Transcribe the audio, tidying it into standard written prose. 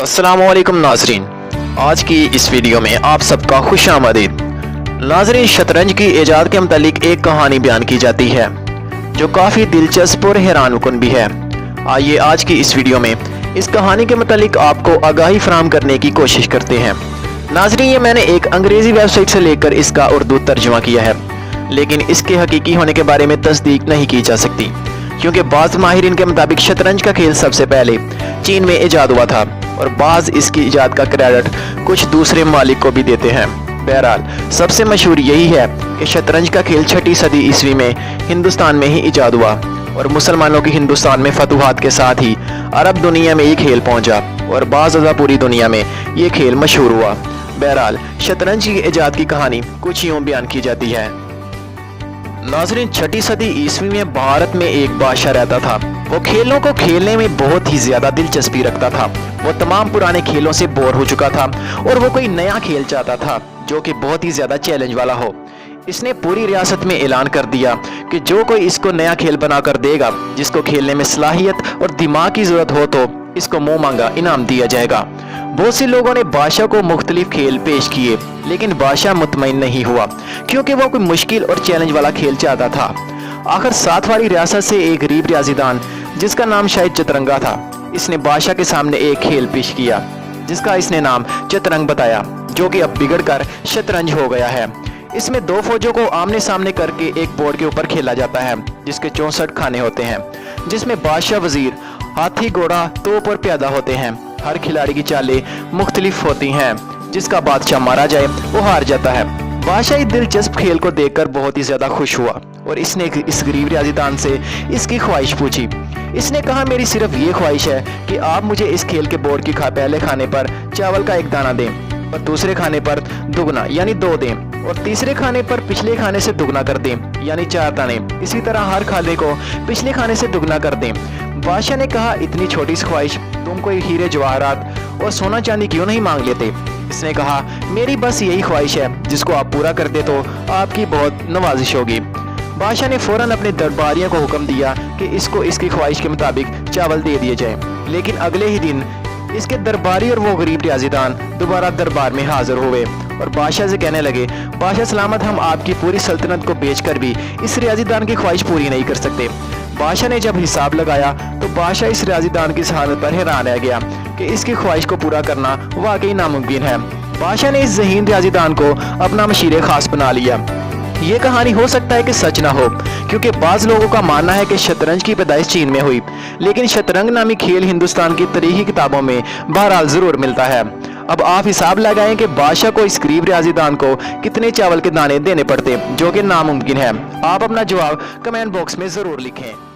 अस्सलाम वालेकुम नाजरीन, आज की इस वीडियो में आप सबका खुश आमदीद। नाजरीन, शतरंज की इजाद के मुतालिक एक कहानी बयान की जाती है जो काफ़ी दिलचस्प और हैरानकुन भी है। आइए आज की इस वीडियो में इस कहानी के मुतालिक आपको आगाही फराहम करने की कोशिश करते हैं। नाजरीन, ये मैंने एक अंग्रेज़ी वेबसाइट से लेकर इसका उर्दू तर्जुमा किया है, लेकिन इसके हकीकी होने के बारे में तस्दीक नहीं की जा सकती, क्योंकि बाज़ माहिरीन के मुताबिक शतरंज का खेल सबसे पहले चीन में ईजाद हुआ था और बाज़ इसकी ईजाद का क्रेडिट कुछ दूसरे मालिक को भी देते हैं। बहरहाल सबसे मशहूर यही है कि शतरंज का खेल 6ठी सदी ईस्वी में हिंदुस्तान में ही ईजाद हुआ और मुसलमानों की हिंदुस्तान में फतूहात के साथ ही अरब दुनिया में ये खेल पहुंचा और बाज़ पूरी दुनिया में ये खेल मशहूर हुआ। बहरहाल शतरंज की ईजाद की कहानी कुछ यूँ बयान की जाती है। नाज़रीन, 6ठी सदी ईस्वी में भारत में एक बादशाह रहता था। वो खेलों को खेलने में बहुत ही ज्यादा दिलचस्पी रखता था। वो तमाम पुराने खेलों से बोर हो चुका था और वो कोई नया खेल चाहता था जो कि बहुत ही ज्यादा चैलेंज वाला हो। इसने पूरी रियासत में ऐलान कर दिया कि जो कोई इसको नया खेल बनाकर देगा, जिसको खेलने में सलाहियत और दिमाग की जरूरत हो, तो इसको मुंह मांगा इनाम दिया जाएगा। बहुत से लोगों ने बादशाह को मुख्तलिफ खेल पेश किए, लेकिन बादशाह मुतमईन नहीं हुआ, क्योंकि वो कोई मुश्किल और चैलेंज वाला खेल चाहता था। आखिर साथ वाली रियासत से एक गरीब रियाजीदान, जिसका नाम शायद चतरंगा था, इसने बादशाह के सामने एक खेल पेश किया जिसका इसने नाम चतरंग बताया, जो कि अब बिगड़कर शतरंज हो गया है। इसमें दो फौजों को आमने सामने करके एक बोर्ड के ऊपर खेला जाता है, जिसके 64 खाने होते हैं, जिसमें बादशाह, वजीर, हाथी, घोड़ा, तोप और प्यादा होते हैं। हर खिलाड़ी की चालें मुख्तलिफ होती हैं। जिसका बादशाह मारा जाए वो हार जाता है। बादशाह इस दिलचस्प खेल को देखकर बहुत ही ज्यादा खुश हुआ और इसने इस गरीब रियाजीदान से इसकी ख्वाहिश पूछी। इसने कहा, मेरी सिर्फ ये ख्वाहिश है कि आप मुझे इस खेल के बोर्ड की पहले खाने पर चावल का एक दाना दें और दूसरे खाने पर दुगना यानी 2 दें और तीसरे खाने पर पिछले खाने से दुगना कर दें यानी 4 दाने। इसी तरह हर खाने को पिछले खाने से दुगना कर दें। बादशाह ने कहा, इतनी छोटी सी ख्वाहिश, तुम कोई हीरे जवाहरात और सोना चांदी क्यों नहीं मांग लेते? इसने कहा, मेरी बस यही ख्वाहिश है, जिसको आप पूरा कर दे तो आपकी बहुत नवाजिश होगी। बादशाह ने फौरन अपने दरबारियों को हुक्म दिया कि इसको इसकी ख्वाहिश के मुताबिक चावल दे दिए जाए। लेकिन अगले ही दिन इसके दरबारी और वो गरीब रियाजीदान दोबारा दरबार में हाजिर हुए और बादशाह से कहने लगे, बादशाह सलामत, हम आपकी पूरी सल्तनत को बेचकर भी इस रियाजीदान की ख्वाहिश पूरी नहीं कर सकते। बादशाह ने जब हिसाब लगाया तो बादशाह इस रियाजीदान की हालत पर हैरान रह गया कि इसकी ख्वाहिश को पूरा करना वाकई नामुमकिन है। बादशाह ने इस ज़हीन रियाजीदान को अपना मशीर खास बना लिया। ये कहानी हो सकता है कि सच ना हो, क्योंकि बाज़ लोगों का मानना है कि शतरंज की पैदाइश चीन में हुई, लेकिन शतरंग नामी खेल हिंदुस्तान की तारीखी किताबों में बहरहाल ज़रूर मिलता है। अब आप हिसाब लगाएं कि बादशाह को इस गरीब रियाजीदान को कितने चावल के दाने देने पड़ते, जो कि नामुमकिन है। आप अपना जवाब कमेंट बॉक्स में ज़रूर लिखें।